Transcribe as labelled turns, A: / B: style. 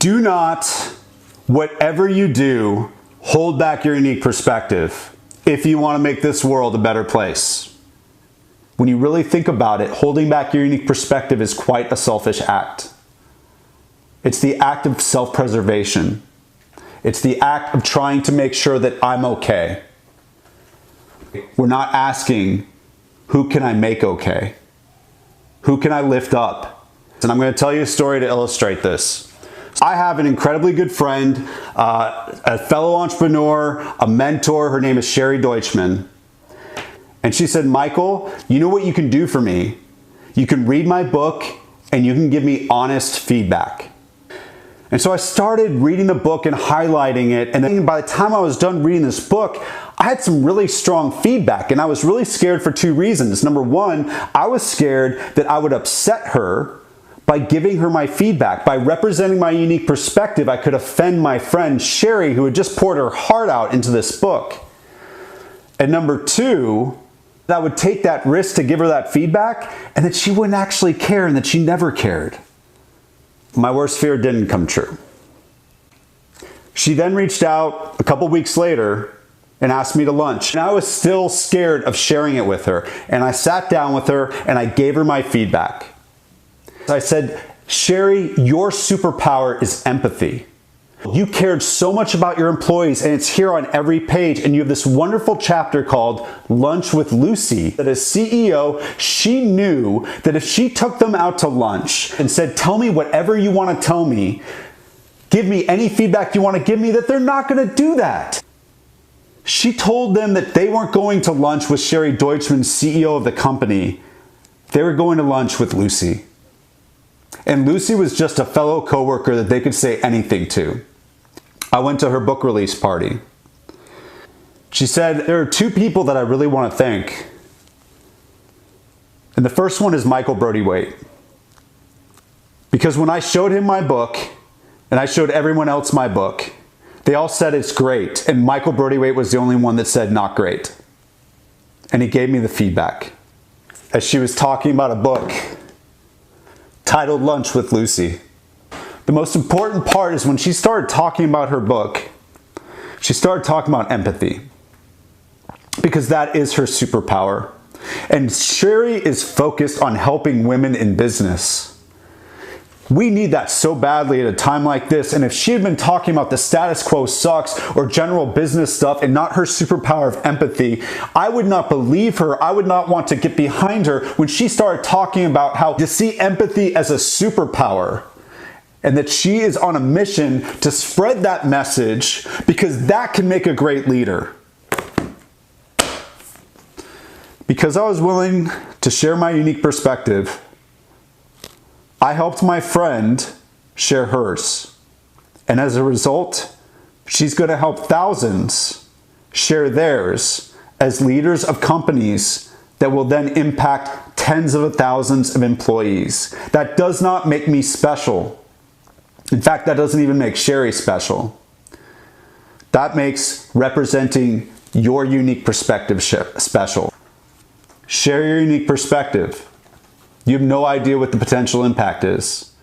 A: Do not, whatever you do, hold back your unique perspective if you want to make this world a better place. When you really think about it, holding back your unique perspective is quite a selfish act. It's the act of self-preservation. It's the act of trying to make sure that I'm okay. We're not asking, who can I make okay? Who can I lift up? And I'm going to tell you a story to illustrate this. I have an incredibly good friend, a fellow entrepreneur, a mentor. Her name is Sherry Deutschman. And she said, Michael, you know what you can do for me? You can read my book and you can give me honest feedback. And so I started reading the book and highlighting it. And then by the time I was done reading this book, I had some really strong feedback. And I was really scared for two reasons. Number one, I was scared that I would upset her by giving her my feedback. By representing my unique perspective, I could offend my friend Sherry, who had just poured her heart out into this book. And number two, that I would take that risk to give her that feedback and that she wouldn't actually care and that she never cared. My worst fear didn't come true. She then reached out a couple weeks later and asked me to lunch. And I was still scared of sharing it with her. And I sat down with her and I gave her my feedback. I said, Sherry, your superpower is empathy. You cared so much about your employees, and it's here on every page, and you have this wonderful chapter called Lunch with Lucy. That as CEO, she knew that if she took them out to lunch and said, tell me whatever you want to tell me, give me any feedback you want to give me, that they're not going to do that. She told them that they weren't going to lunch with Sherry Deutschman, CEO of the company. They were going to lunch with Lucy. And Lucy was just a fellow coworker that they could say anything to. I went to her book release party. She said, there are two people that I really want to thank. And the first one is Michael Brody-Waite. Because when I showed him my book, and I showed everyone else my book, they all said it's great. And Michael Brody-Waite was the only one that said not great. And he gave me the feedback. As she was talking about a book titled Lunch with Lucy. The most important part is when she started talking about her book, she started talking about empathy. Because that is her superpower. And Sherry is focused on helping women in business. We need that so badly at a time like this. And if she had been talking about the status quo sucks or general business stuff and not her superpower of empathy, I would not believe her. I would not want to get behind her when she started talking about how to see empathy as a superpower and that she is on a mission to spread that message because that can make a great leader. Because I was willing to share my unique perspective, I helped my friend share hers. And as a result, she's going to help thousands share theirs as leaders of companies that will then impact tens of thousands of employees. That does not make me special. In fact, that doesn't even make Sherry special. That makes representing your unique perspective special. Share your unique perspective. You have no idea what the potential impact is.